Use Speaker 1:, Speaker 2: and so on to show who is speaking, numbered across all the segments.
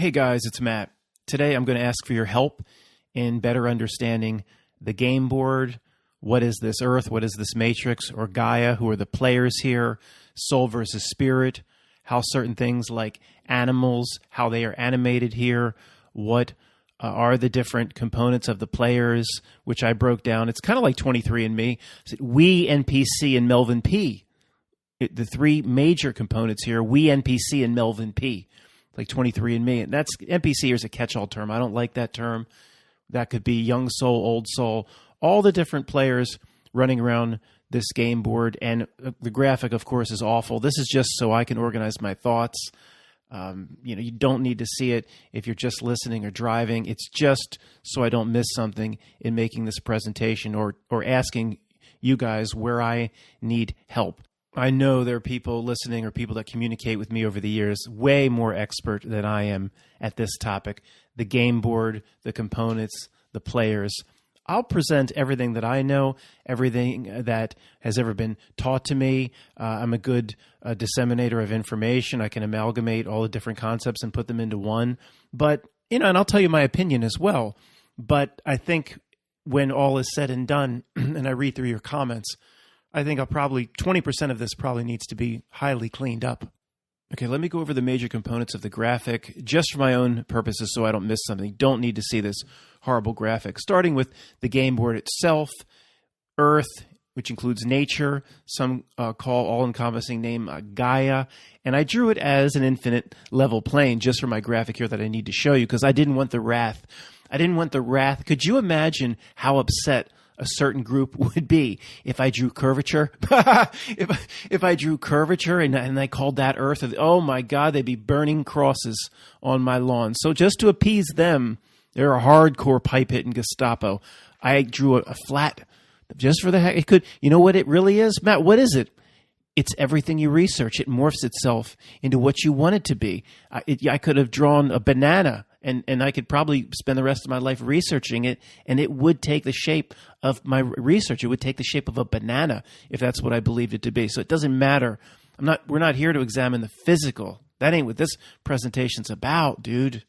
Speaker 1: Hey guys, it's Matt. Today I'm going to ask for your help in better understanding the game board. What is this Earth? What is this Matrix or Gaia? Who are the players here? Soul versus spirit. How certain things like animals, how they are animated here. What are the different components of the players, which I broke down. It's kind of like 23andMe. We, NPC, and Melvin P. The three major components here, we, NPC, and Melvin P. Like 23andMe. And that's NPC is a catch-all term. I don't like that term. That could be young soul, old soul, all the different players running around this game board. And the graphic, of course, is awful. This is just so I can organize my thoughts. You don't need to see it if you're just listening or driving. It's just so I don't miss something in making this presentation or asking you guys where I need help. I know there are people listening or people that communicate with me over the years, way more expert than I am at this topic. The game board, the components, the players. I'll present everything that I know, everything that has ever been taught to me. I'm a good disseminator of information. I can amalgamate all the different concepts and put them into one. But, and I'll tell you my opinion as well. But I think when all is said and done, and I read through your comments, I think 20% of this probably needs to be highly cleaned up. Okay, let me go over the major components of the graphic just for my own purposes so I don't miss something. Don't need to see this horrible graphic. Starting with the game board itself, Earth, which includes nature, some call all-encompassing name Gaia, and I drew it as an infinite level plane just for my graphic here that I need to show you because I didn't want the wrath. Could you imagine how upset a certain group would be if I drew curvature? if I drew curvature and I called that Earth, oh my God, they'd be burning crosses on my lawn. So just to appease them, they're a hardcore pipe-hitting Gestapo. I drew a flat just for the heck. It could, you know what it really is? Matt, what is it? It's everything you research. It morphs itself into what you want it to be. I could have drawn a banana, and I could probably spend the rest of my life researching it, and it would take the shape of my research. It would take the shape of a banana if that's what I believed it to be. So it doesn't matter. We're not here to examine the physical. That ain't what this presentation's about, dude.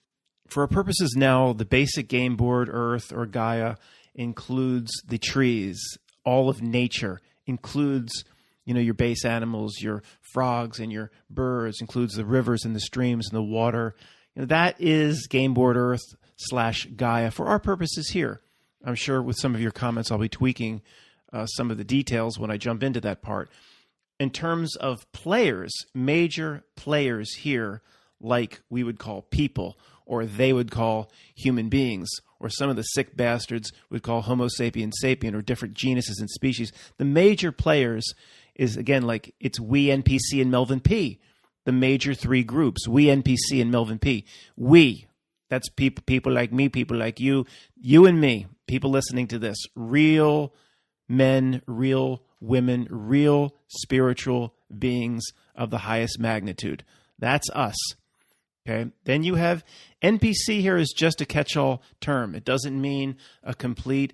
Speaker 1: For our purposes now, the basic game board, Earth or Gaia, includes the trees, all of nature, includes your base animals, your frogs and your birds, includes the rivers and the streams and the water. That is game board Earth / Gaia for our purposes here. I'm sure with some of your comments, I'll be tweaking some of the details when I jump into that part. In terms of players, major players here, like we would call people, or they would call human beings, or some of the sick bastards would call Homo sapiens sapien, or different genuses and species. The major players is, again, like it's we, NPC, and Melvin P. The major three groups, we, NPC, and Melvin P. We, that's people like me, people like you and me, people listening to this, real men, real women, real spiritual beings of the highest magnitude. That's us. Okay. Then you have NPC here is just a catch-all term. It doesn't mean a complete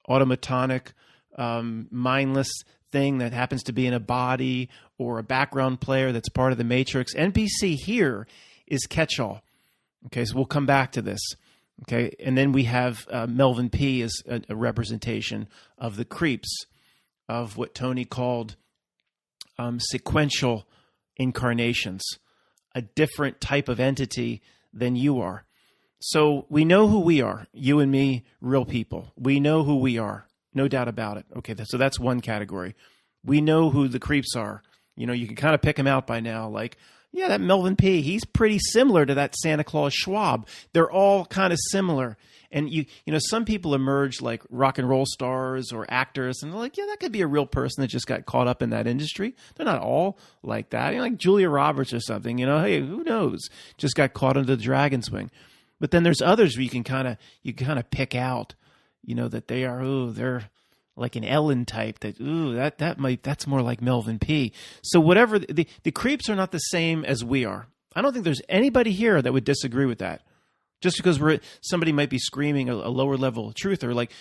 Speaker 1: automatonic, mindless thing that happens to be in a body or a background player that's part of the Matrix. NPC here is catch-all. Okay, so we'll come back to this. Okay, and then we have Melvin P as a representation of the creeps, of what Tony called sequential incarnations, a different type of entity than you are. So we know who we are, you and me, real people. We know who we are, no doubt about it. Okay, so that's one category. We know who the creeps are. You can kind of pick them out by now. Like, yeah, that Melvin P, he's pretty similar to that Santa Claus Schwab. They're all kind of similar. And some people emerge like rock and roll stars or actors, and they're like, yeah, that could be a real person that just got caught up in that industry. They're not all like that. Like Julia Roberts or something, hey, who knows? Just got caught under the dragon's wing. But then there's others where you can kind of pick out, that they are, they're like an Ellen type that's more like Melvin P. So whatever, the creeps are not the same as we are. I don't think there's anybody here that would disagree with that. Just because somebody might be screaming a lower level of truth, or like,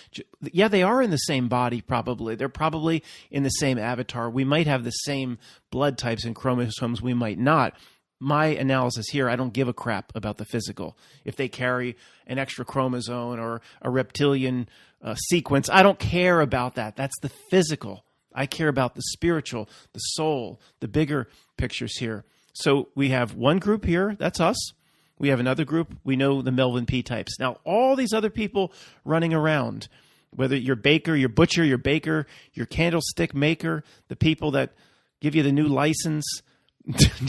Speaker 1: yeah, they are in the same body probably. They're probably in the same avatar. We might have the same blood types and chromosomes. We might not. my analysis here, I don't give a crap about the physical. If they carry an extra chromosome or a reptilian sequence, I don't care about that. That's the physical. I care about the spiritual, the soul, the bigger pictures here. So we have one group here, that's us. We have another group, we know the Melvin P types. Now, all these other people running around, whether you're baker, your butcher, your baker, your candlestick maker, the people that give you the new license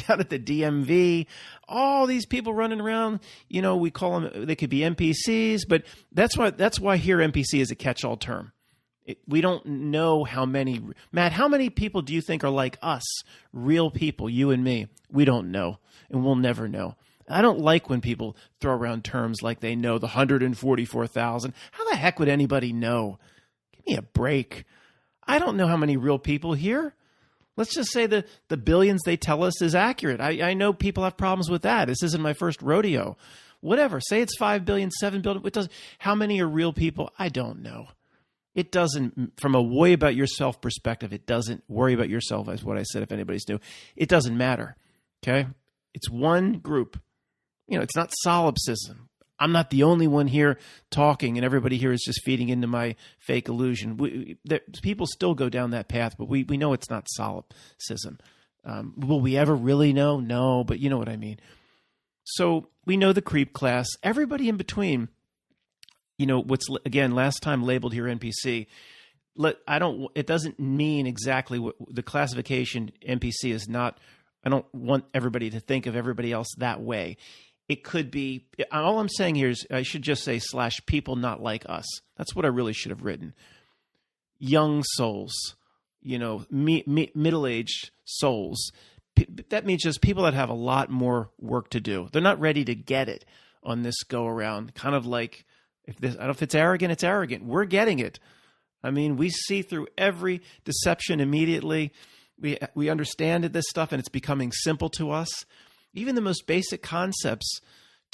Speaker 1: down at the DMV, all these people running around, we call them, they could be NPCs, but that's why here NPC is a catch-all term. We don't know how many. Matt, how many people do you think are like us, real people, you and me? We don't know, and we'll never know. I don't like when people throw around terms like they know the 144,000. How the heck would anybody know? Give me a break. I don't know how many real people here. Let's just say the billions they tell us is accurate. I know people have problems with that. This isn't my first rodeo. Whatever. Say it's 5 billion, 7 billion. It doesn't. How many are real people? I don't know. It doesn't, from a worry about yourself perspective, it doesn't worry about yourself, as what I said, if anybody's new. It doesn't matter, okay? It's one group. It's not solipsism. I'm not the only one here talking, and everybody here is just feeding into my fake illusion. People still go down that path, but we know it's not solipsism. Will we ever really know? No, but you know what I mean. So we know the creep class. Everybody in between, what's, again, last time labeled here NPC, it doesn't mean exactly what the classification NPC is not. I don't want everybody to think of everybody else that way. It could be, all I'm saying here is I should just say / people not like us. That's what I really should have written. Young souls, middle-aged souls. That means just people that have a lot more work to do. They're not ready to get it on this go around. Kind of like, I don't know if it's arrogant, it's arrogant. We're getting it. I mean, we see through every deception immediately. We understand this stuff, and it's becoming simple to us. Even the most basic concepts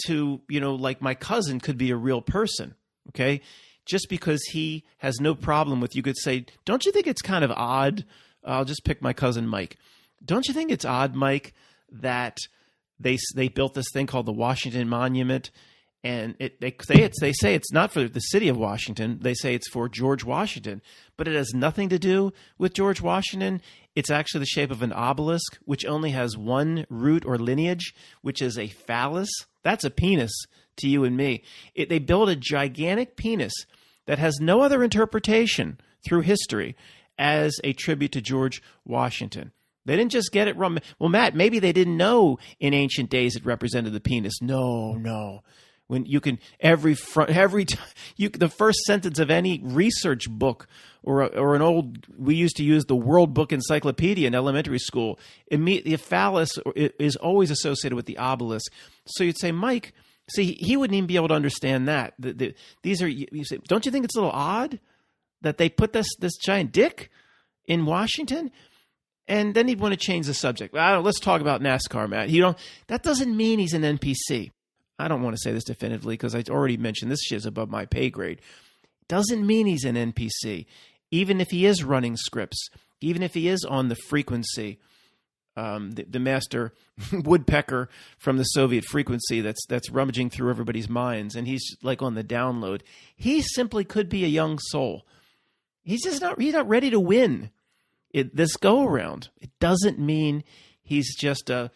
Speaker 1: to, like my cousin could be a real person, okay? Just because he has no problem with, you could say, don't you think it's kind of odd? I'll just pick my cousin Mike. Don't you think it's odd, Mike, that they built this thing called the Washington Monument, and they say it's not for the city of Washington. They say it's for George Washington, but it has nothing to do with George Washington. It's actually the shape of an obelisk, which only has one root or lineage, which is a phallus. That's a penis to you and me. They built a gigantic penis that has no other interpretation through history as a tribute to George Washington. They didn't just get it wrong. Well, Matt, maybe they didn't know in ancient days it represented the penis. No. When you can the first sentence of any research book or an old, we used to use the World Book Encyclopedia in elementary school. The phallus is always associated with the obelisk. So you'd say, Mike, see, he wouldn't even be able to understand that. These are, you say, don't you think it's a little odd that they put this giant dick in Washington? And then he'd want to change the subject. Let's talk about NASCAR, Matt. That doesn't mean he's an NPC. I don't want to say this definitively because I already mentioned this shit's above my pay grade. Doesn't mean he's an NPC. Even if he is running scripts, even if he is on the frequency, the master woodpecker from the Soviet frequency that's rummaging through everybody's minds, and he's like on the download, he simply could be a young soul. He's not ready to win this go around. It doesn't mean he's just an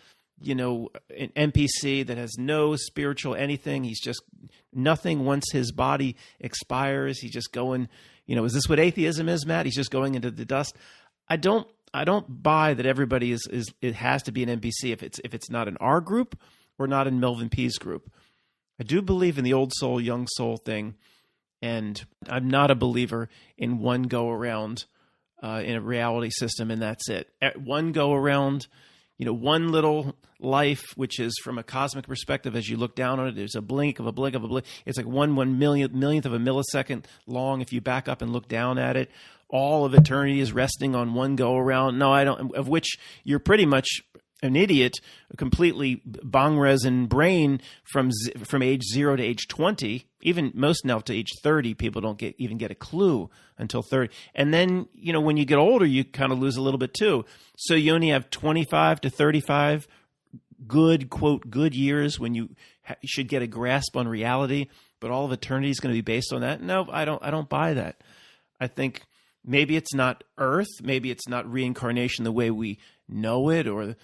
Speaker 1: NPC that has no spiritual anything. He's just nothing once his body expires. He's just going, is this what atheism is, Matt? He's just going into the dust. I don't buy that everybody it has to be an NPC if it's not in our group or not in Melvin P's group. I do believe in the old soul, young soul thing, and I'm not a believer in one go around in a reality system, and that's it. One go around, one little life, which is from a cosmic perspective, as you look down on it, there's a blink of a blink of a blink. It's like one millionth of a millisecond long if you back up and look down at it. All of eternity is resting on one go around. No, I don't. Of which you're pretty much an idiot, completely bong resin brain from age 0 to age 20. Even most now to age 30, people don't even get a clue until 30. And then, when you get older, you kind of lose a little bit too. So you only have 25 to 35 good, quote, good years when you should get a grasp on reality, but all of eternity is going to be based on that? No, I don't buy that. I think maybe it's not Earth, maybe it's not reincarnation the way we know it, or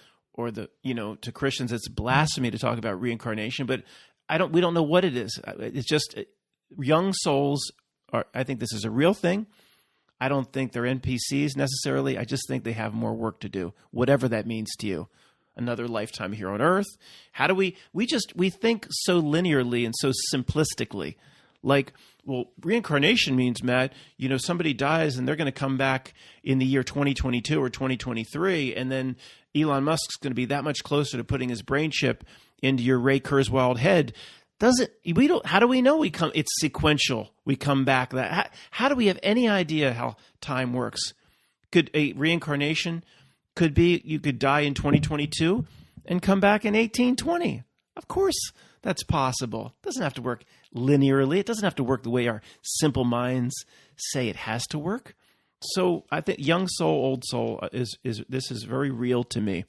Speaker 1: the, to Christians it's blasphemy to talk about reincarnation, but we don't know what it is. It's just young souls I think this is a real thing. I don't think they're NPCs necessarily. I just think they have more work to do, whatever that means to you. Another lifetime here on Earth. How do we think so linearly and so simplistically. Like, well, reincarnation means, Matt, somebody dies and they're going to come back in the year 2022 or 2023, and then Elon Musk's going to be that much closer to putting his brain chip into your Ray Kurzweil head. How do we know it's sequential? We come back how do we have any idea how time works? Could a reincarnation could be you could die in 2022 and come back in 1820? Of course, that's possible. It doesn't have to work linearly. It doesn't have to work the way our simple minds say it has to work. So I think young soul, old soul this is very real to me.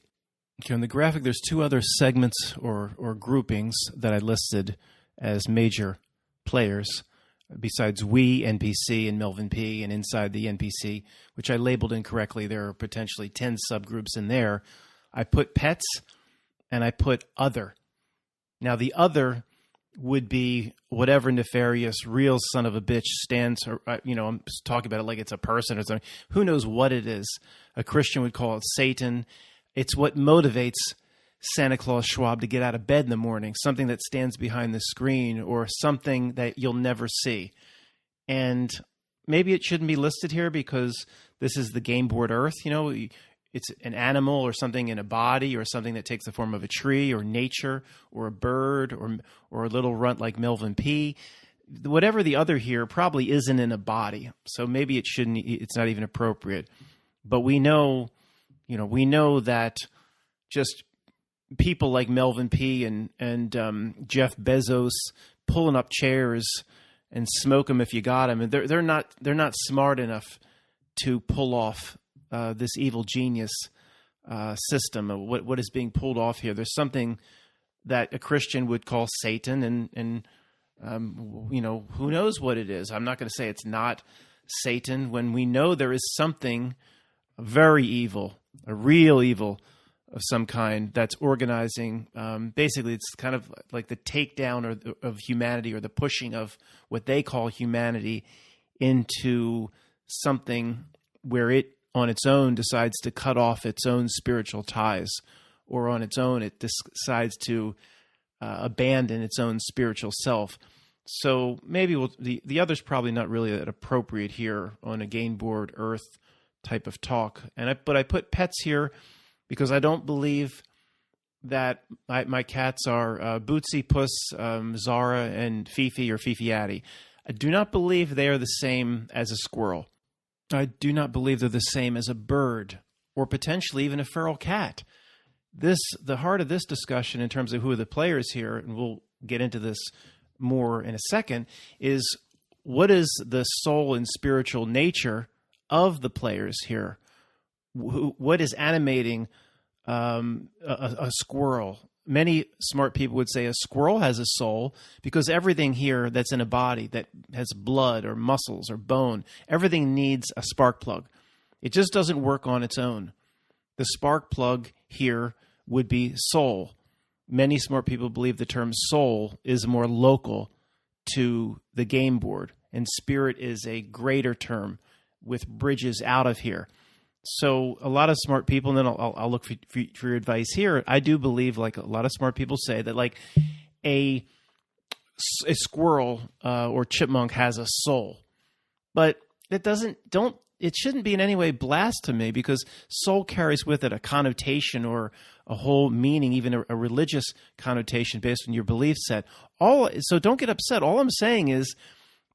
Speaker 1: Okay, on the graphic, there's two other segments or groupings that I listed as major players, besides we, NPC, and Melvin P. And inside the NPC, which I labeled incorrectly, there are potentially 10 subgroups in there. I put pets and I put other. Now, the other would be whatever nefarious, real son of a bitch stands, I'm talking about it like it's a person or something. Who knows what it is? A Christian would call it Satan. It's what motivates Santa Claus Schwab to get out of bed in the morning, something that stands behind the screen or something that you'll never see. And maybe it shouldn't be listed here because this is the game board Earth. It's an animal or something in a body or something that takes the form of a tree or nature or a bird or a little runt like Melvin P. Whatever the other here probably isn't in a body. So maybe it's not even appropriate. But we know that just people like Melvin P. and Jeff Bezos pulling up chairs and smoke them if you got them, and they're not smart enough to pull off this evil genius system of what is being pulled off here. There's something that a Christian would call Satan, and who knows what it is. I'm not going to say it's not Satan when we know there is something very evil, a real evil of some kind that's organizing. Basically, it's kind of like the takedown of humanity, or the pushing of what they call humanity into something where it on its own decides to cut off its own spiritual ties, or on its own it decides to abandon its own spiritual self. So maybe the other's probably not really that appropriate here on a game board Earth type of talk. But I put pets here because I don't believe that my cats are Bootsy, Puss, Zara, and Fifi or Fifi-Addy. I do not believe they are the same as a squirrel. I do not believe they're the same as a bird, or potentially even a feral cat. The heart of this discussion in terms of who are the players here, and we'll get into this more in a second, is what is the soul and spiritual nature of the players here? What is animating a squirrel? Many smart people would say a squirrel has a soul because everything here that's in a body that has blood or muscles or bone, everything needs a spark plug. It just doesn't work on its own. The spark plug here would be soul. Many smart people believe the term soul is more local to the game board, and spirit is a greater term with bridges out of here. So a lot of smart people, and then I'll look for your advice here. I do believe, like a lot of smart people say, that like a squirrel or chipmunk has a soul, but it shouldn't be in any way blasphemy, because soul carries with it a connotation or a whole meaning, even a religious connotation based on your belief set. So don't get upset. All I'm saying is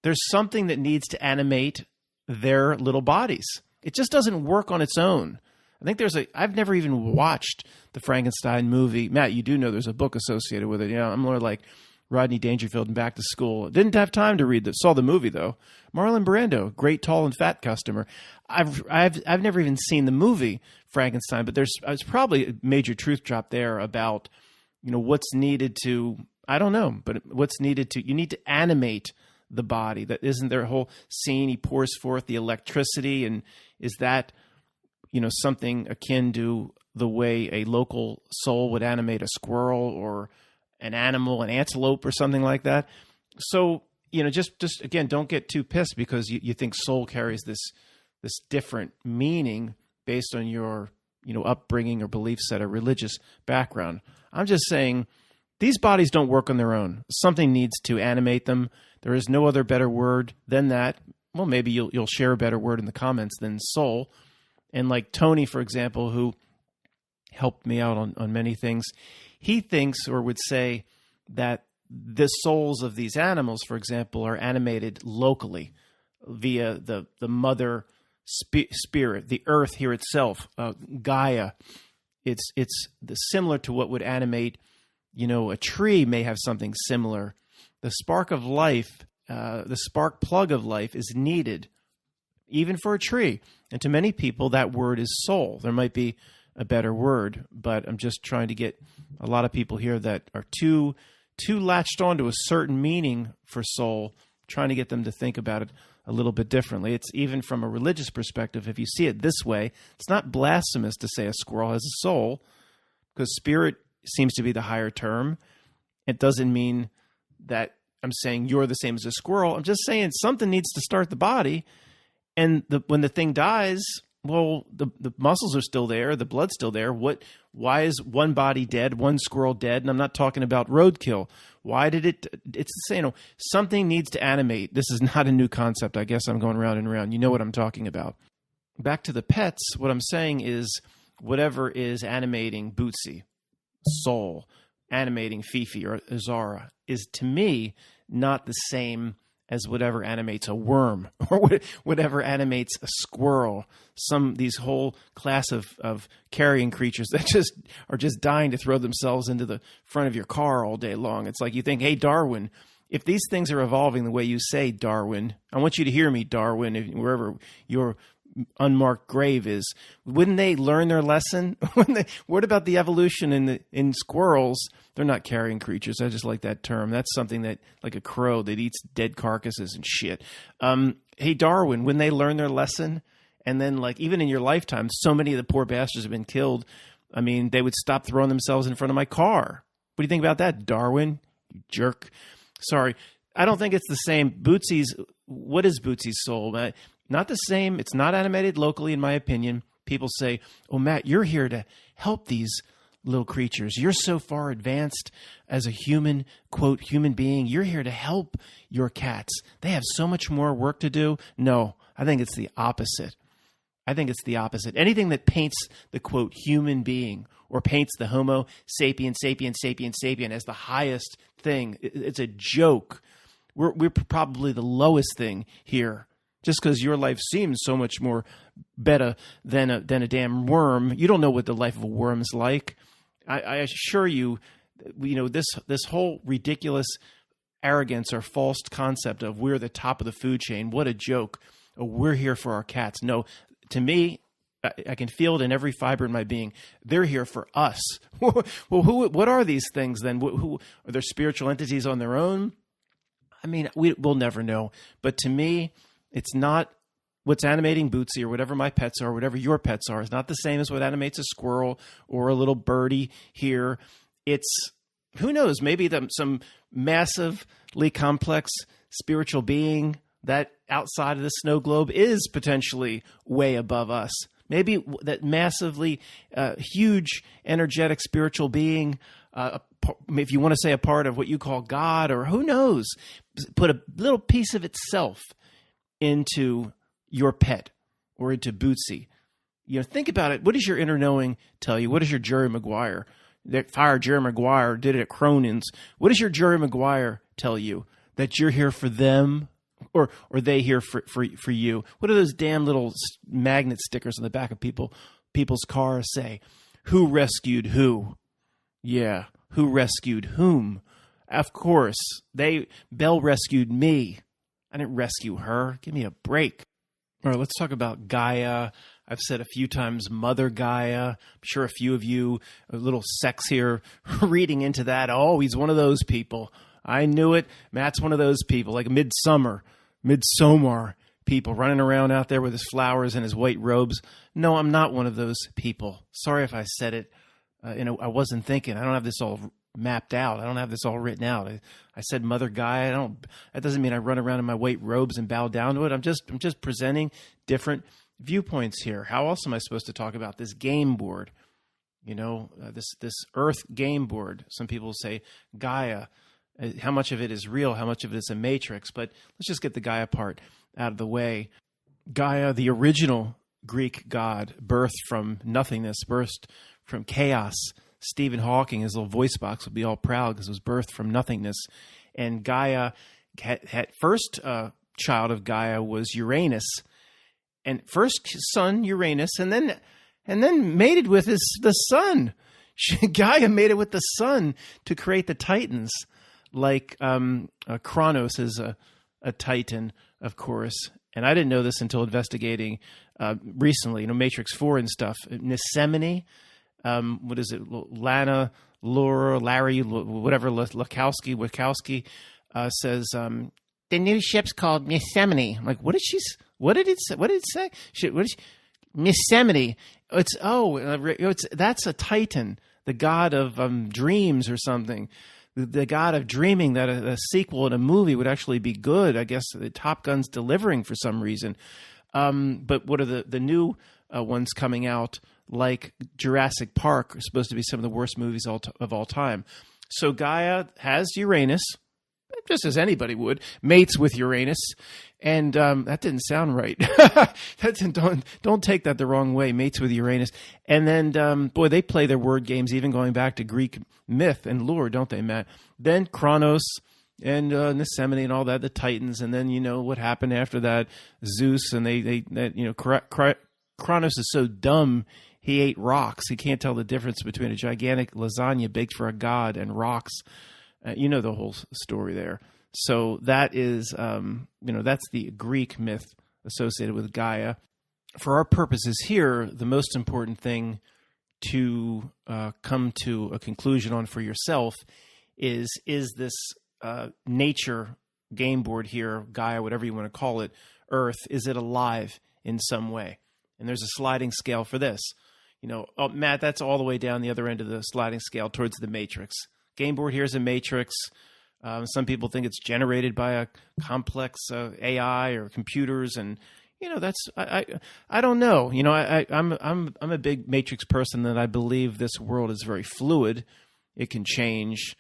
Speaker 1: there's something that needs to animate their little bodies. It just doesn't work on its own. I think I've never even watched the Frankenstein movie. Matt, you do know there's a book associated with it. I'm more like Rodney Dangerfield and Back to School. Didn't have time to read saw the movie though. Marlon Brando, great tall and fat customer. I've never even seen the movie Frankenstein, but there's probably a major truth drop there about what's needed to, I don't know, but what's needed to, you need to animate the body. That isn't there a whole scene, he pours forth the electricity, and is that, something akin to the way a local soul would animate a squirrel or an animal, an antelope or something like that? So, just again, don't get too pissed because you think soul carries this different meaning based on your, upbringing or belief set or religious background. I'm just saying these bodies don't work on their own. Something needs to animate them. There is no other better word than that. Well, maybe you'll share a better word in the comments than soul. And like Tony, for example, who helped me out on many things, he thinks or would say that the souls of these animals, for example, are animated locally via the mother spirit, the earth here itself, Gaia. It's similar to what would animate, a tree may have something similar. The spark of life, the spark plug of life is needed even for a tree. And to many people, that word is soul. There might be a better word, but I'm just trying to get a lot of people here that are too latched on to a certain meaning for soul, trying to get them to think about it a little bit differently. It's even from a religious perspective, if you see it this way, it's not blasphemous to say a squirrel has a soul, because spirit seems to be the higher term. It doesn't mean that I'm saying you're the same as a squirrel. I'm just saying something needs to start the body, and when the thing dies, well, the muscles are still there, the blood's still there. Why is one body dead, one squirrel dead? And I'm not talking about roadkill. Why did it's the same. Something needs to animate. This is not a new concept. I guess I'm going round and round. You know what I'm talking about. Back to the pets, what I'm saying is whatever is animating Bootsy, Soul, animating Fifi or Zara is, to me, not the same as whatever animates a worm or whatever animates a squirrel. These whole class of carrion creatures that are just dying to throw themselves into the front of your car all day long. It's like you think, hey, Darwin, if these things are evolving the way you say, Darwin, I want you to hear me, Darwin, wherever your unmarked grave is, wouldn't they learn their lesson? What about the evolution in squirrels? They're not carrion creatures. I just like that term. That's something that, like a crow that eats dead carcasses and shit. Hey, Darwin, when they learn their lesson, and then like even in your lifetime, so many of the poor bastards have been killed. I mean, they would stop throwing themselves in front of my car. What do you think about that, Darwin? You jerk. Sorry. I don't think it's the same. What is Bootsy's soul? Not the same. It's not animated locally, in my opinion. People say, oh, Matt, you're here to help these little creatures. You're so far advanced as a human, quote, human being. You're here to help your cats. They have so much more work to do. No, I think it's the opposite. Anything that paints the, quote, human being or paints the Homo sapien as the highest thing, it's a joke. We're probably the lowest thing here. Just because your life seems so much more better than a damn worm, you don't know what the life of a worm is like. I assure you, this whole ridiculous arrogance or false concept of we're the top of the food chain. What a joke! Oh, we're here for our cats. No, to me, I can feel it in every fiber in my being. They're here for us. Well, what are these things then? Who are there? Spiritual entities on their own? I mean, we'll never know. But to me, it's not what's animating Bootsy or whatever my pets are, whatever your pets are. It's not the same as what animates a squirrel or a little birdie here. It's, who knows, maybe some massively complex spiritual being that outside of the snow globe is potentially way above us. Maybe that massively huge, energetic spiritual being, if you want to say a part of what you call God, or who knows, put a little piece of itself into your pet or into Bootsy. Think about it. What does your inner knowing tell you? What does your Jerry Maguire, that fired Jerry Maguire, did it at Cronin's? What does your Jerry Maguire tell you? That you're here for them, or they here for you? What do those damn little magnet stickers on the back of people's cars say? Who rescued who? Yeah, who rescued whom? Of course, Belle rescued me. I didn't rescue her. Give me a break. All right, let's talk about Gaia. I've said a few times Mother Gaia. I'm sure a few of you, a little sex here, reading into that. Oh, he's one of those people. I knew it. Matt's one of those people, like Midsommar people running around out there with his flowers and his white robes. No, I'm not one of those people. Sorry if I said it. I wasn't thinking. I don't have this all mapped out. I don't have this all written out. I said Mother Gaia. That doesn't mean I run around in my white robes and bow down to it. I'm just presenting viewpoints here. How else am I supposed to talk about this game board? This Earth game board. Some people say Gaia. How much of it is real? How much of it is a matrix? But let's just get the Gaia part out of the way. Gaia, the original Greek god, birthed from nothingness, birthed from chaos. Stephen Hawking, his little voice box, would be all proud because it was birthed from nothingness. And Gaia had first child of Gaia was Uranus, and first son Uranus, and then mated with the sun. Gaia mated with the sun to create the Titans. Like Kronos is a Titan, of course. And I didn't know this until investigating recently, Matrix 4 and stuff. Nesemene, what is it? Lana, Laura, Larry, whatever, Wachowski says, the new ship's called Nesemene. I'm like, what did it say? Nesemene. That's a Titan, the god of dreams or something. The god of dreaming that a sequel in a movie would actually be good. I guess the Top Gun's delivering for some reason. But what are the new ones coming out, like Jurassic Park, are supposed to be some of the worst movies of all time. So Gaia has Uranus, just as anybody would, mates with Uranus. And that didn't sound right. Don't take that the wrong way, mates with Uranus. And then, they play their word games, even going back to Greek myth and lore, don't they, Matt? Then Kronos and Nesemene and all that, the Titans. And then, what happened after that, Zeus. And Kronos is so dumb, he ate rocks. He can't tell the difference between a gigantic lasagna baked for a god and rocks. The whole story there. So that is, that's the Greek myth associated with Gaia. For our purposes here, the most important thing to come to a conclusion on for yourself is this nature game board here, Gaia, whatever you want to call it, Earth, is it alive in some way? And there's a sliding scale for this. Matt, that's all the way down the other end of the sliding scale towards the matrix. Game board here is a matrix. Some people think it's generated by a complex AI or computers, and that's I don't know. I'm a big matrix person, that I believe this world is very fluid. It can change.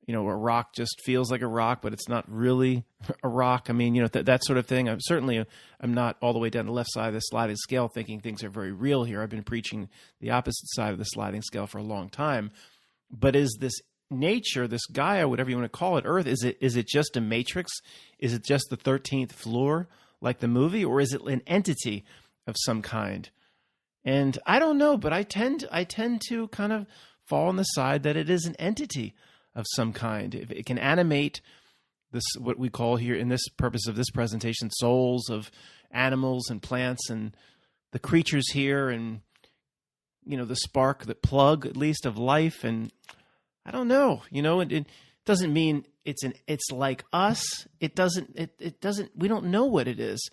Speaker 1: A rock just feels like a rock, but it's not really a rock. I mean, that sort of thing. I'm not all the way down the left side of the sliding scale thinking things are very real here. I've been preaching the opposite side of the sliding scale for a long time. But is this nature, this Gaia, whatever you want to call it, Earth, is it just a matrix? Is it just the 13th floor like the movie, or is it an entity of some kind? And I don't know, but I tend to kind of fall on the side that it is an entity of some kind. If it can animate this, what we call here in this purpose of this presentation, souls of animals and plants and the creatures here, and the spark, the plug at least of life, and I don't know, it doesn't mean it's like us. It doesn't, we don't know what it is,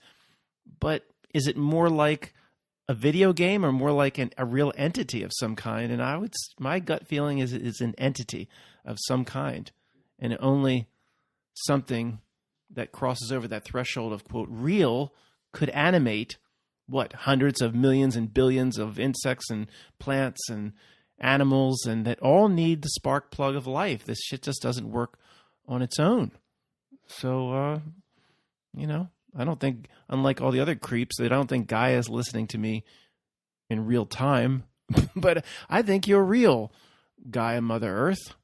Speaker 1: but is it more like a video game or more like a real entity of some kind? And my gut feeling is it's an entity of some kind, and only something that crosses over that threshold of, quote, real could animate hundreds of millions and billions of insects and plants and animals, and that all need the spark plug of life. This shit just doesn't work on its own. So, I don't think, unlike all the other creeps, I don't think Gaia is listening to me in real time, but I think you're real, Gaia, Mother Earth.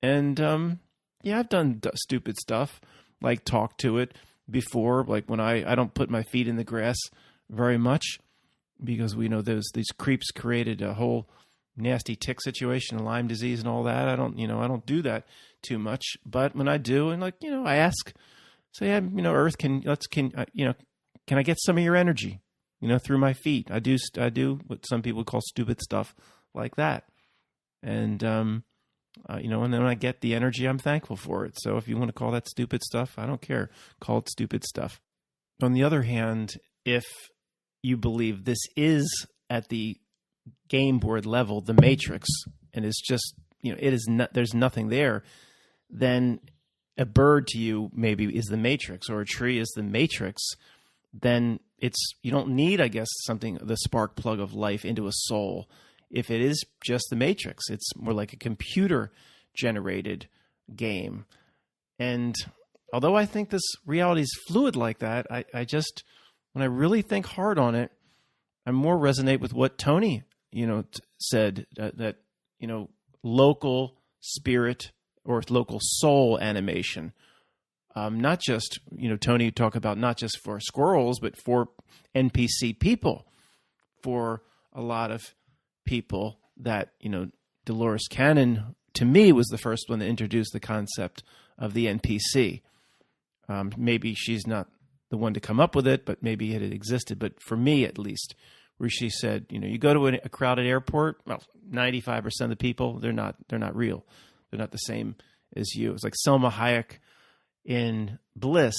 Speaker 1: And, I've done stupid stuff, like talk to it before, like when I don't put my feet in the grass very much, because we know these creeps created a whole nasty tick situation, Lyme disease and all that. I don't do that too much, but when I do, and I ask, say, Earth, can I get some of your energy? through my feet. I do what some people call stupid stuff like that. And, and then when I get the energy, I'm thankful for it. So if you want to call that stupid stuff, I don't care. Call it stupid stuff. On the other hand, if you believe this is at the game board level, the matrix, and it's just, it is not, there's nothing there, then a bird to you maybe is the matrix, or a tree is the matrix, then you don't need, I guess, the spark plug of life into a soul. If it is just the matrix, it's more like a computer generated game. And although I think this reality is fluid like that, I just, when I really think hard on it, I more resonate with what Tony, said, that local spirit or local soul animation, not just, Tony talk about not just for squirrels, but for NPC people, for a lot of people that, Dolores Cannon, to me, was the first one to introduce the concept of the NPC. Maybe she's not the one to come up with it, but maybe it had existed. But for me, at least, where she said, you go to a crowded airport, well, 95% of the people, they're not real. They're not the same as you. It's like Selma Hayek in Bliss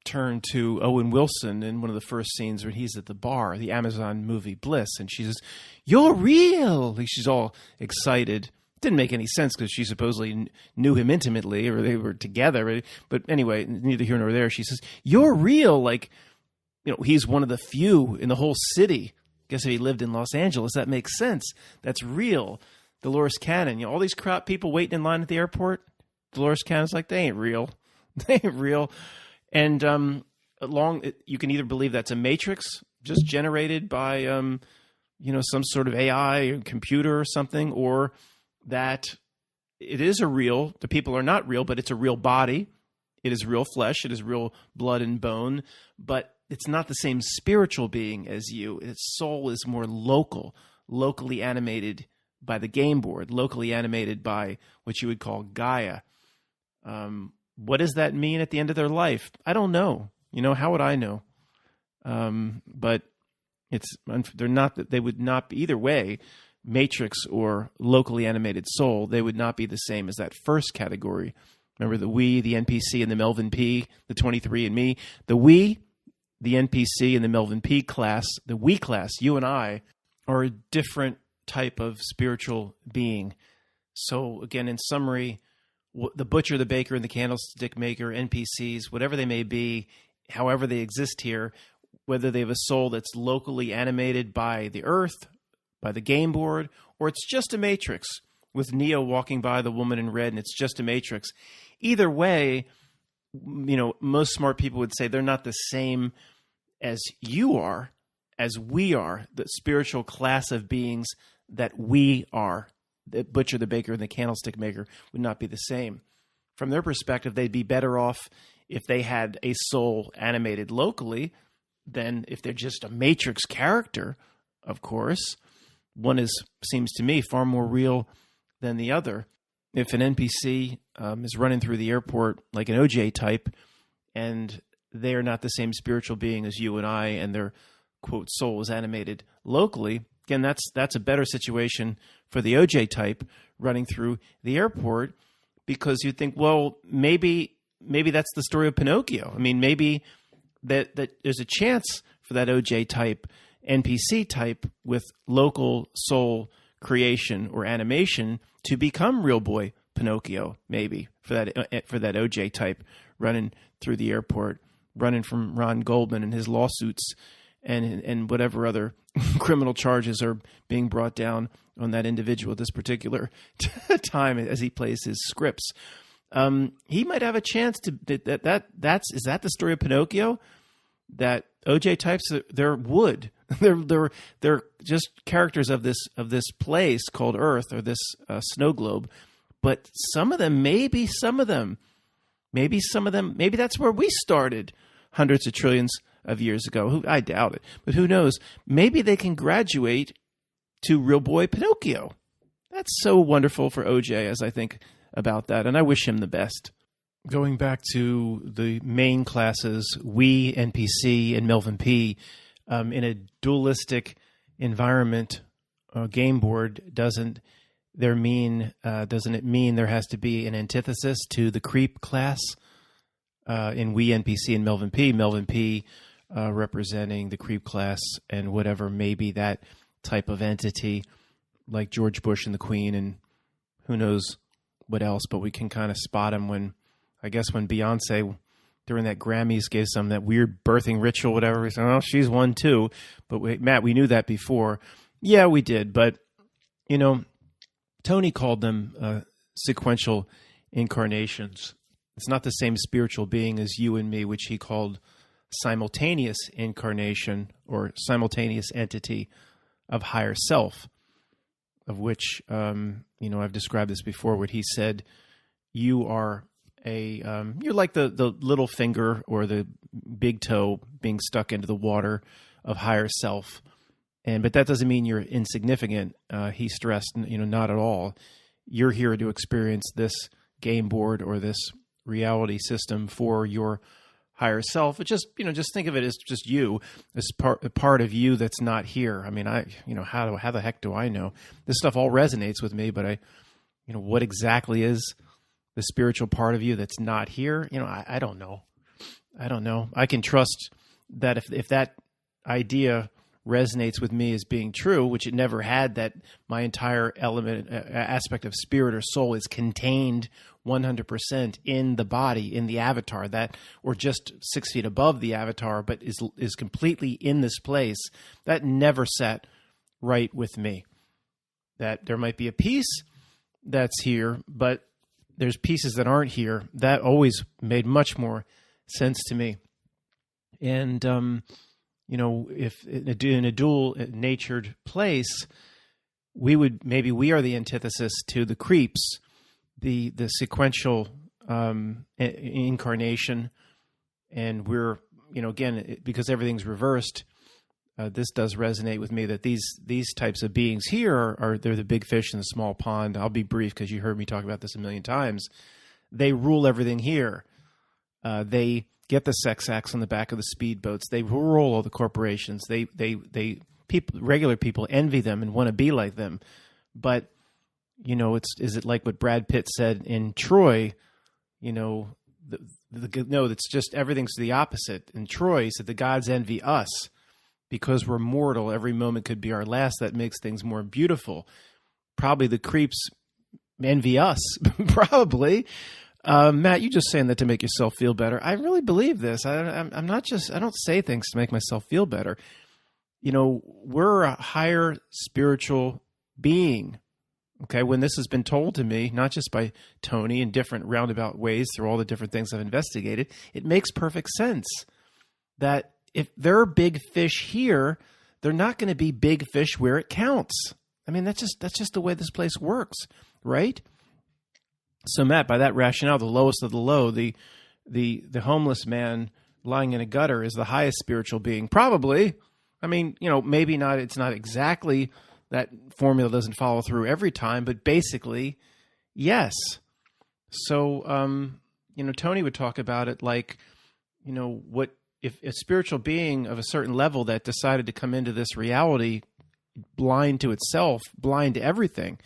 Speaker 1: turned to Owen Wilson in one of the first scenes when he's at the bar, the Amazon movie Bliss, and she says, "You're real." Like, she's all excited. It didn't make any sense because she supposedly knew him intimately, or they were together. But anyway, neither here nor there. She says, "You're real." Like, he's one of the few in the whole city. Guess if he lived in Los Angeles, that makes sense. That's real. Dolores Cannon, all these people waiting in line at the airport. Dolores Cannon's like, they ain't real. They ain't real. And you can either believe that's a matrix just generated by some sort of AI or computer or something, or that it is the people are not real, but it's a real body. It is real flesh. It is real blood and bone, but it's not the same spiritual being as you. Its soul is more locally animated by the game board, locally animated by what you would call Gaia. What does that mean at the end of their life? I don't know. How would I know? But they would not be, either way, matrix or locally animated soul, they would not be the same as that first category. Remember the we, the NPC, and the Melvin P, the 23andMe. The we, the NPC, and the Melvin P class, the we class, you and I, are a different type of spiritual being. So again, in summary, the butcher, the baker, and the candlestick maker, NPCs, whatever they may be, however they exist here, whether they have a soul that's locally animated by the earth, by the game board, or it's just a matrix with Neo walking by the woman in red and it's just a matrix. Either way, most smart people would say they're not the same as you are, as we are, the spiritual class of beings that we are. The butcher, the baker, and the candlestick maker would not be the same. From their perspective, they'd be better off if they had a soul animated locally than if they're just a matrix character, of course. One seems to me far more real than the other. If an NPC is running through the airport like an OJ type, and they are not the same spiritual being as you and I, and their, quote, soul is animated locally, again, that's a better situation for the OJ type running through the airport, because you think, well, maybe that's the story of Pinocchio. I mean, maybe that there's a chance for that OJ type, NPC type with local soul creation or animation to become real boy Pinocchio, maybe for that OJ type running through the airport, running from Ron Goldman and his lawsuits and whatever other criminal charges are being brought down on that individual at this particular time as he plays his scripts. He might have a chance to is that the story of Pinocchio? That OJ types, they're wood. They're just characters of this place called Earth, or this snow globe. But maybe that's where we started hundreds of trillions of years ago. I doubt it, but who knows? Maybe they can graduate to real boy Pinocchio. That's so wonderful for OJ as I think about that, and I wish him the best. Going back to the main classes, we, NPC, and Melvin P., in a dualistic environment, game board, doesn't it mean there has to be an antithesis to the creep class in We NPC and Melvin P? Melvin P representing the creep class and whatever maybe that type of entity, like George Bush and the Queen and who knows what else. But we can kind of spot him when Beyonce during that Grammys gave some that weird birthing ritual, whatever. We said, oh, she's one too. But Matt, we knew that before. Yeah, we did. But, Tony called them sequential incarnations. It's not the same spiritual being as you and me, which he called simultaneous incarnation or simultaneous entity of higher self, of which, I've described this before, what he said, you are you're like the little finger or the big toe being stuck into the water of higher self. But that doesn't mean you're insignificant. He stressed, not at all. You're here to experience this game board or this reality system for your higher self. But just think of it as just you, as part of you that's not here. I mean, how the heck do I know? This stuff all resonates with me, but what exactly is the spiritual part of you that's not here? I don't know. I can trust that if that idea resonates with me as being true, which it never had, that my entire aspect of spirit or soul is contained 100% in the body, in the avatar, or just 6 feet above the avatar, but is completely in this place, that never sat right with me. That there might be a piece that's here, but there's pieces that aren't here. That always made much more sense to me. And, if in a dual-natured place, we are the antithesis to the creeps, the sequential incarnation, and we're, again, because everything's reversed, this does resonate with me that these types of beings here they're the big fish in the small pond. I'll be brief because you heard me talk about this a million times. They rule everything here. They get the sex acts on the back of the speedboats. They rule all the corporations. Regular people envy them and want to be like them. But, is it like what Brad Pitt said in Troy? No, it's just everything's the opposite. In Troy, he said the gods envy us because we're mortal. Every moment could be our last. That makes things more beautiful. Probably the creeps envy us. Probably. Matt, you just saying that to make yourself feel better. I really believe this. I don't say things to make myself feel better. We're a higher spiritual being. Okay. When this has been told to me, not just by Tony in different roundabout ways through all the different things I've investigated, it makes perfect sense that if there are big fish here, they're not going to be big fish where it counts. I mean, that's just the way this place works, right? So, Matt, by that rationale, the lowest of the low, the homeless man lying in a gutter is the highest spiritual being. Probably. I mean, maybe not. It's not exactly that formula doesn't follow through every time, but basically, yes. So, Tony would talk about it like, what if a spiritual being of a certain level that decided to come into this reality blind to itself, blind to everything,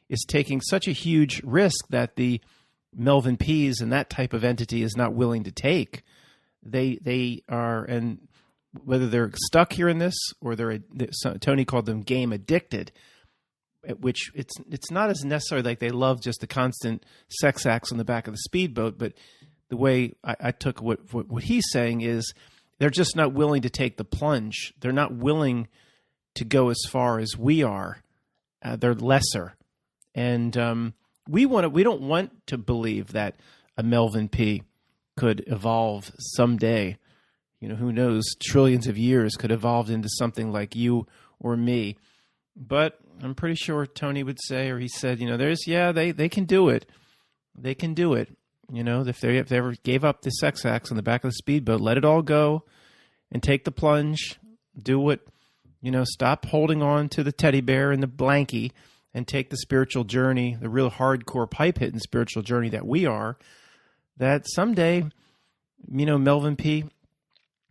Speaker 1: is taking such a huge risk that the Melvin P's and that type of entity is not willing to take. They are, and whether they're stuck here in this or Tony called them game addicted, which it's not as necessarily like they love just the constant sex acts on the back of the speedboat, but the way I took what he's saying is they're just not willing to take the plunge. They're not willing to go as far as we are. They're lesser. And we don't want to believe that a Melvin P could evolve someday. Who knows, trillions of years could evolve into something like you or me. But I'm pretty sure Tony would say, or he said, they can do it. They can do it. If they ever gave up the sex acts on the back of the speedboat, let it all go and take the plunge, do what, stop holding on to the teddy bear and the blankie, and take the spiritual journey, the real hardcore pipe-hitting spiritual journey that we are, that someday, Melvin P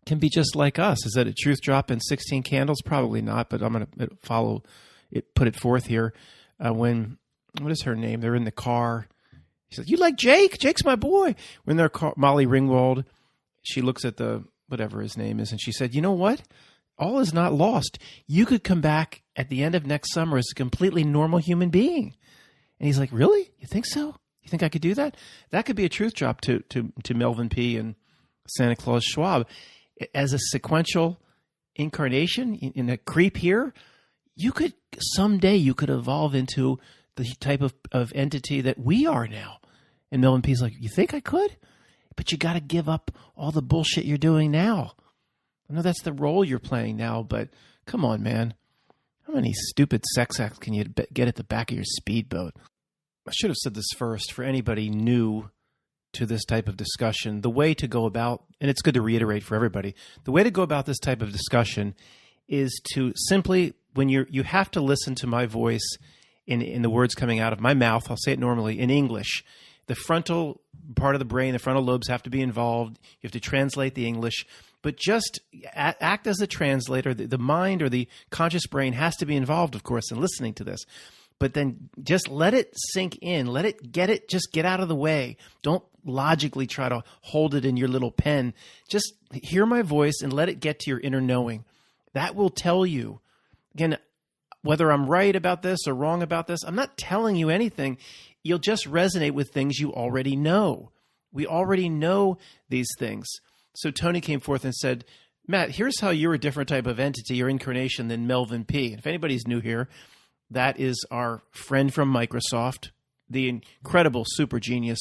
Speaker 1: can be just like us. Is that a truth drop in 16 Candles? Probably not, but I'm going to put it forth here. What is her name? They're in the car. She's like, you like Jake? Jake's my boy. When they're Molly Ringwald, she looks at whatever his name is, and she said, you know what? All is not lost. You could come back at the end of next summer as a completely normal human being. And he's like, really? You think so? You think I could do that? That could be a truth drop to Melvin P. and Santa Claus Schwab. As a sequential incarnation in a creep here, someday you could evolve into the type of entity that we are now. And Melvin P.'s like, you think I could? But you got to give up all the bullshit you're doing now. I know that's the role you're playing now, but come on, man. How many stupid sex acts can you get at the back of your speedboat? I should have said this first. For anybody new to this type of discussion, the way to go about, and it's good to reiterate for everybody, the way to go about this type of discussion is to simply, when you have to listen to my voice in the words coming out of my mouth, I'll say it normally, in English. The frontal part of the brain, the frontal lobes have to be involved. You have to translate the English. But just act as a translator. The mind or the conscious brain has to be involved, of course, in listening to this. But then just let it sink in. Just get out of the way. Don't logically try to hold it in your little pen. Just hear my voice and let it get to your inner knowing. That will tell you. Again, whether I'm right about this or wrong about this, I'm not telling you anything. You'll just resonate with things you already know. We already know these things. So Tony came forth and said, Matt, here's how you're a different type of entity or incarnation than Melvin P. And if anybody's new here, that is our friend from Microsoft, the incredible super genius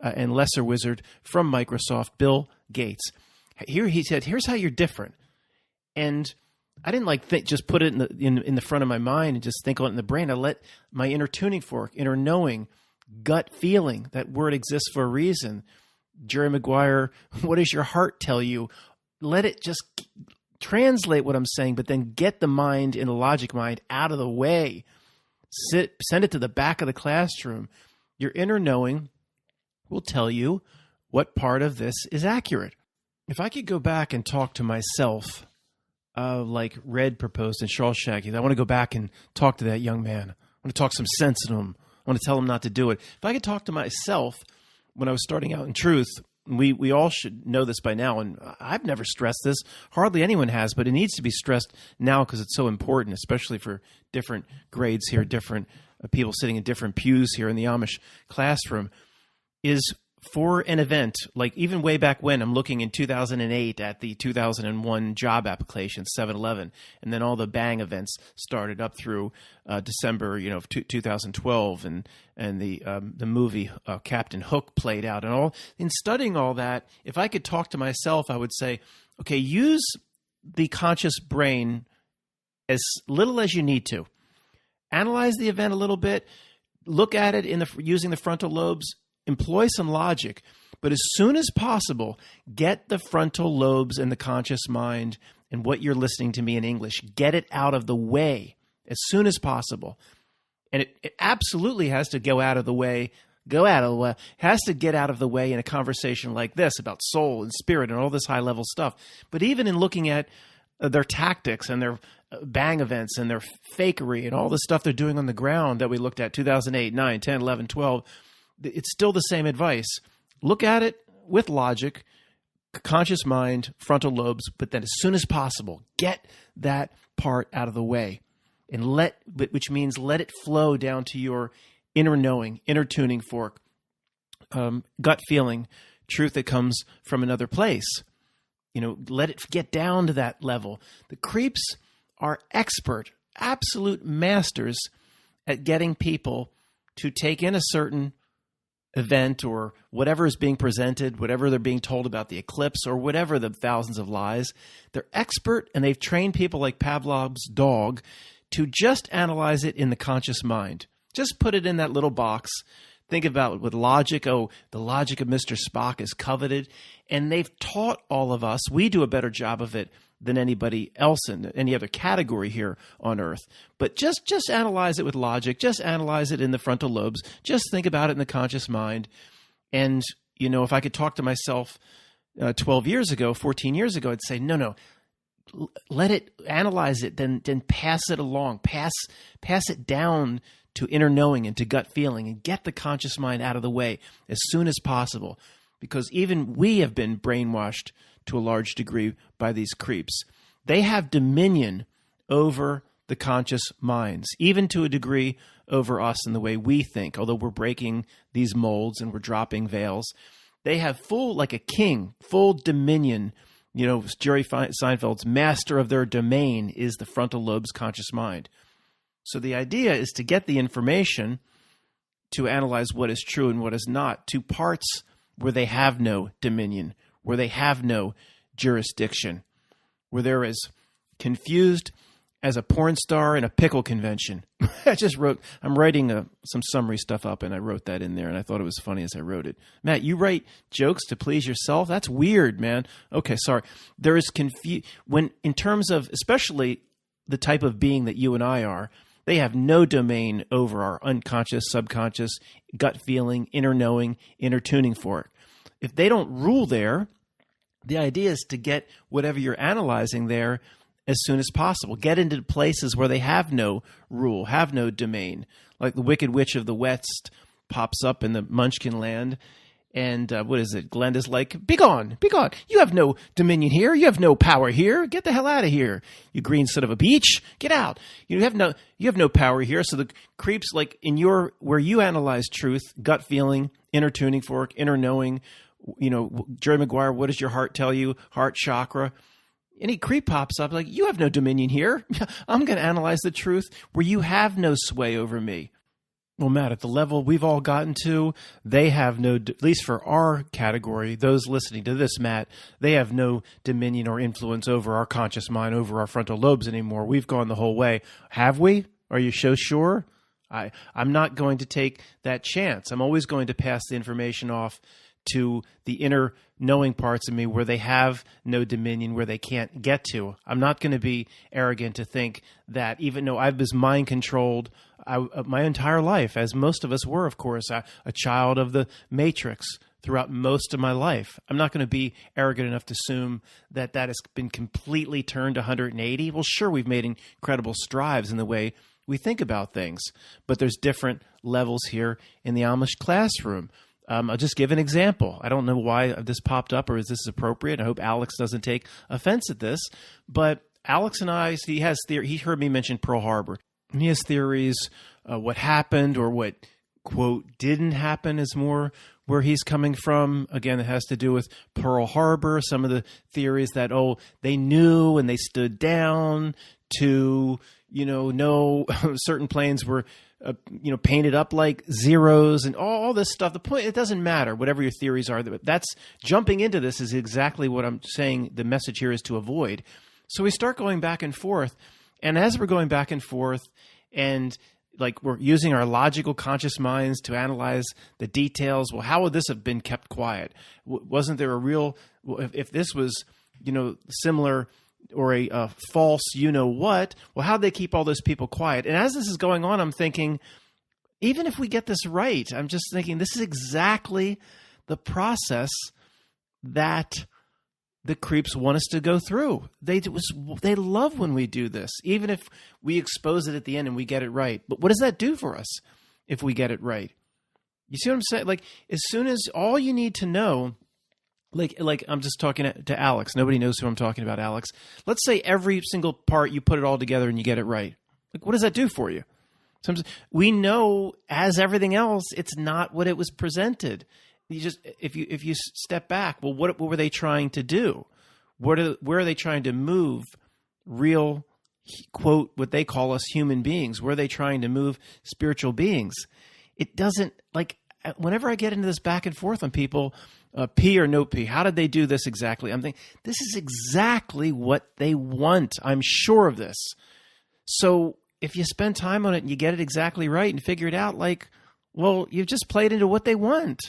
Speaker 1: and lesser wizard from Microsoft, Bill Gates. Here he said, here's how you're different. And I didn't just put it in the front of my mind and just think on it in the brain. I let my inner tuning fork, inner knowing, gut feeling, that word exists for a reason. Jerry Maguire, what does your heart tell you? Let it just translate what I'm saying, but then get the mind in the logic mind out of the way. Send it to the back of the classroom. Your inner knowing will tell you what part of this is accurate. If I could go back and talk to myself, like Red proposed in Shawshank, I want to go back and talk to that young man. I want to talk some sense into him. I want to tell him not to do it. If I could talk to myself when I was starting out in truth, we all should know this by now, and I've never stressed this. Hardly anyone has, but it needs to be stressed now because it's so important, especially for different grades here, different people sitting in different pews here in the Amish classroom, is for an event, like even way back when, I'm looking in 2008 at the 2001 job application, 7-Eleven, and then all the Bang events started up through December, of 2012, and the movie Captain Hook played out, and all. In studying all that, if I could talk to myself, I would say, okay, use the conscious brain as little as you need to. Analyze the event a little bit. Look at it using the frontal lobes. Employ some logic, but as soon as possible, get the frontal lobes and the conscious mind and what you're listening to me in English, get it out of the way as soon as possible. And it absolutely has to go out of the way, has to get out of the way in a conversation like this about soul and spirit and all this high-level stuff. But even in looking at their tactics and their Bang events and their fakery and all the stuff they're doing on the ground that we looked at 2008, 9, 10, 11, 12, it's still the same advice. Look at it with logic, conscious mind, frontal lobes, but then as soon as possible, get that part out of the way, and which means let it flow down to your inner knowing, inner tuning fork, gut feeling, truth that comes from another place. Let it get down to that level. The creeps are absolute masters at getting people to take in a certain event or whatever is being presented, whatever they're being told about the eclipse or whatever the thousands of lies. They're expert, and they've trained people like Pavlov's dog to just analyze it in the conscious mind. Just put it in that little box. Think about it with logic. Oh, the logic of Mr. Spock is coveted. And they've taught all of us. We do a better job of it than anybody else in any other category here on Earth. But just analyze it with logic. Just analyze it in the frontal lobes. Just think about it in the conscious mind. And, if I could talk to myself 12 years ago, 14 years ago, I'd say, no, let it, analyze it, then pass it along, pass it down to inner knowing and to gut feeling, and get the conscious mind out of the way as soon as possible. Because even we have been brainwashed to a large degree by these creeps. They have dominion over the conscious minds, even to a degree over us in the way we think, although we're breaking these molds and we're dropping veils. They have full, like a king, full dominion. You know, Jerry Seinfeld's master of their domain is the frontal lobe's conscious mind. So the idea is to get the information to analyze what is true and what is not to parts where they have no dominion, where they have no jurisdiction, where they're as confused as a porn star in a pickle convention. I'm writing some summary stuff up, and I wrote that in there, and I thought it was funny as I wrote it. Matt, you write jokes to please yourself? That's weird, man. Okay, sorry. There is when, in terms of, especially the type of being that you and I are, they have no domain over our unconscious, subconscious, gut feeling, inner knowing, inner tuning fork. If they don't rule there, the idea is to get whatever you're analyzing there as soon as possible. Get into places where they have no rule, have no domain. Like the Wicked Witch of the West pops up in the Munchkin land. And what is it? Glenda's like, be gone, be gone. You have no dominion here. You have no power here. Get the hell out of here, you green son of a beach. Get out. You have no power here. So the creeps, like where you analyze truth, gut feeling, inner tuning fork, inner knowing, you know, Jerry Maguire, what does your heart tell you? Heart chakra. Any creep pops up like, you have no dominion here. I'm going to analyze the truth where you have no sway over me. Well, Matt, at the level we've all gotten to, they have no, at least for our category, those listening to this, Matt, they have no dominion or influence over our conscious mind, over our frontal lobes anymore. We've gone the whole way. Have we? Are you so sure? I'm not going to take that chance. I'm always going to pass the information off to the inner knowing parts of me where they have no dominion, where they can't get to. I'm not going to be arrogant to think that even though I was mind controlled my entire life, as most of us were, of course, a child of the Matrix throughout most of my life. I'm not going to be arrogant enough to assume that has been completely turned 180. Well, sure, we've made incredible strides in the way we think about things, but there's different levels here in the Amish classroom. I'll just give an example. I don't know why this popped up or is this appropriate. I hope Alex doesn't take offense at this. But Alex and I, he heard me mention Pearl Harbor. And he has theories, what happened or what, quote, didn't happen is more where he's coming from. Again, it has to do with Pearl Harbor. Some of the theories that, they knew and they stood down to, know certain planes were painted up like zeros and all this stuff. The point, it doesn't matter, whatever your theories are. That's jumping into this is exactly what I'm saying the message here is to avoid. So we start going back and forth. And as we're going back and forth and like we're using our logical conscious minds to analyze the details, well, how would this have been kept quiet? Wasn't there a real, if this was, similar or a false what, well, how'd they keep all those people quiet? And as this is going on, I'm thinking, even if we get this right, I'm just thinking this is exactly the process that the creeps want us to go through. They love when we do this, even if we expose it at the end and we get it right. But what does that do for us if we get it right? You see what I'm saying? Like, as soon as all you need to know, like I'm just talking to Alex. Nobody knows who I'm talking about, Alex. Let's say every single part, you put it all together and you get it right. Like, what does that do for you? Sometimes we know, as everything else, it's not what it was presented. You just, if you step back, well, what were they trying to do? Where are they trying to move real, quote, what they call us human beings? Where are they trying to move spiritual beings? It doesn't, like, whenever I get into this back and forth on people, P or no P, how did they do this exactly? I'm thinking, this is exactly what they want. I'm sure of this. So if you spend time on it and you get it exactly right and figure it out, like, well, you've just played into what they want.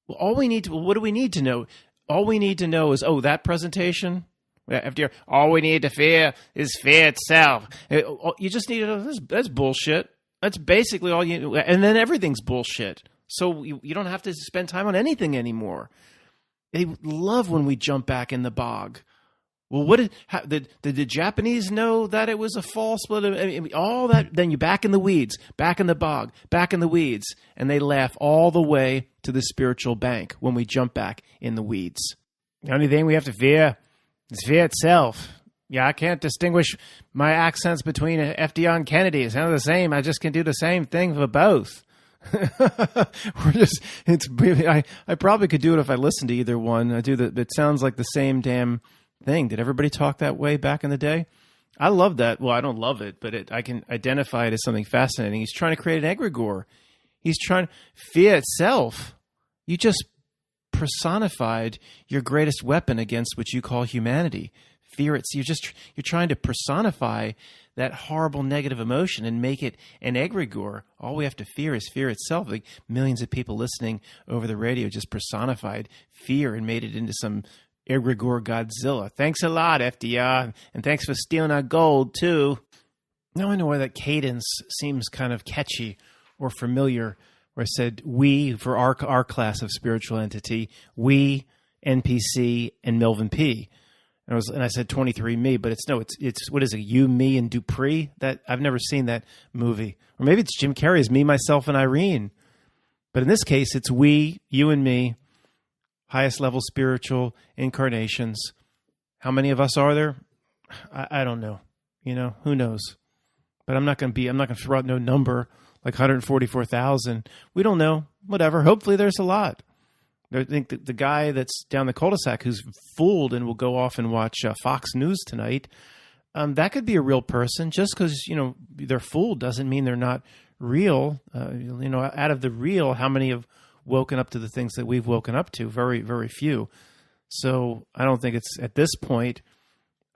Speaker 1: Well, what do we need to know? All we need to know is, that presentation, FDR, all we need to fear is fear itself. You just need to know, that's bullshit. That's basically all and then everything's bullshit. So you don't have to spend time on anything anymore. They love when we jump back in the bog. Well, did the Japanese know that it was a false? All that, then you back in the weeds, back in the bog, back in the weeds, and they laugh all the way to the spiritual bank when we jump back in the weeds. The only thing we have to fear is fear itself. Yeah, I can't distinguish my accents between FDR and Kennedy. It's kind of the same. I just can do the same thing for both. I probably could do it if I listened to either one. It sounds like the same damn thing. Did everybody talk that way back in the day? I love that. Well, I don't love it, but I can identify it as something fascinating. He's trying to create an egregore. He's trying fear itself. You just personified your greatest weapon against what you call humanity. Fear. You're trying to personify that horrible negative emotion and make it an egregore. All we have to fear is fear itself. Like millions of people listening over the radio just personified fear and made it into some egregore Godzilla. Thanks a lot, FDR, and thanks for stealing our gold too. Now I know why that cadence seems kind of catchy or familiar. Where I said we for our class of spiritual entity, we, NPC, and Melvin P. And I said 23 but it's what is it? You, me, and Dupree? That I've never seen that movie. Or maybe it's Jim Carrey's Me, Myself, and Irene. But in this case, it's we, you, and me, highest level spiritual incarnations. How many of us are there? I don't know. Who knows? But I'm not going to throw out no number like 144,000. We don't know. Whatever. Hopefully, there's a lot. I think the guy that's down the cul-de-sac who's fooled and will go off and watch Fox News tonight, that could be a real person. Just because, they're fooled doesn't mean they're not real. Out of the real, how many have woken up to the things that we've woken up to? Very, very few. So I don't think it's, at this point,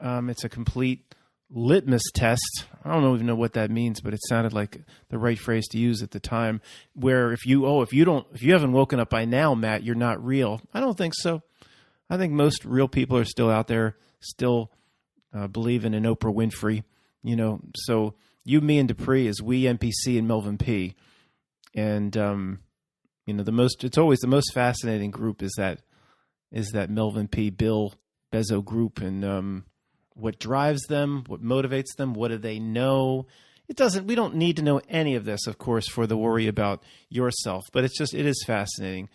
Speaker 1: it's a complete litmus test. I don't even know what that means, but it sounded like the right phrase to use at the time. Where if you haven't woken up by now, Matt, you're not real. I don't think so. I think most real people are still out there, still believing in Oprah Winfrey. So you, me, and Dupree is we, NPC, and Melvin P. And it's always the most fascinating group is that Melvin P. Bill Bezos group, and what drives them, what motivates them, what do they know? We don't need to know any of this, of course, for the worry about yourself, but it is fascinating.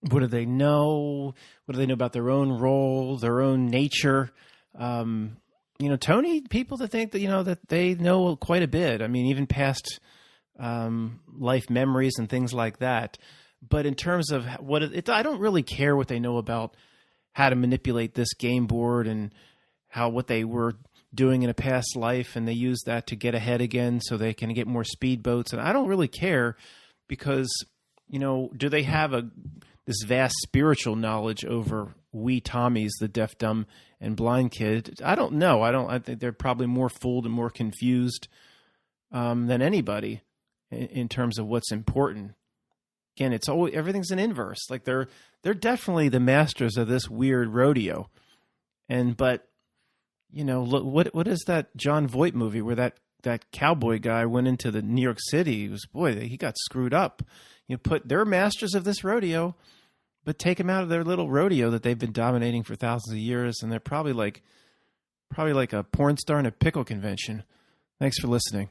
Speaker 1: What do they know? What do they know about their own role, their own nature? Tony, people that think that, that they know quite a bit. I mean, even past life memories and things like that. But in terms of I don't really care what they know about how to manipulate this game board and what they were doing in a past life, and they use that to get ahead again so they can get more speedboats. And I don't really care because, do they have this vast spiritual knowledge over we Tommies, the deaf, dumb, and blind kid? I don't know. I think they're probably more fooled and more confused than anybody in terms of what's important. Again, everything's an inverse. Like they're definitely the masters of this weird rodeo. But look, what is that John Voight movie where that cowboy guy went into the New York City? He got screwed up. They're masters of this rodeo, but take them out of their little rodeo that they've been dominating for thousands of years, and they're probably like a porn star in a pickle convention. Thanks for listening.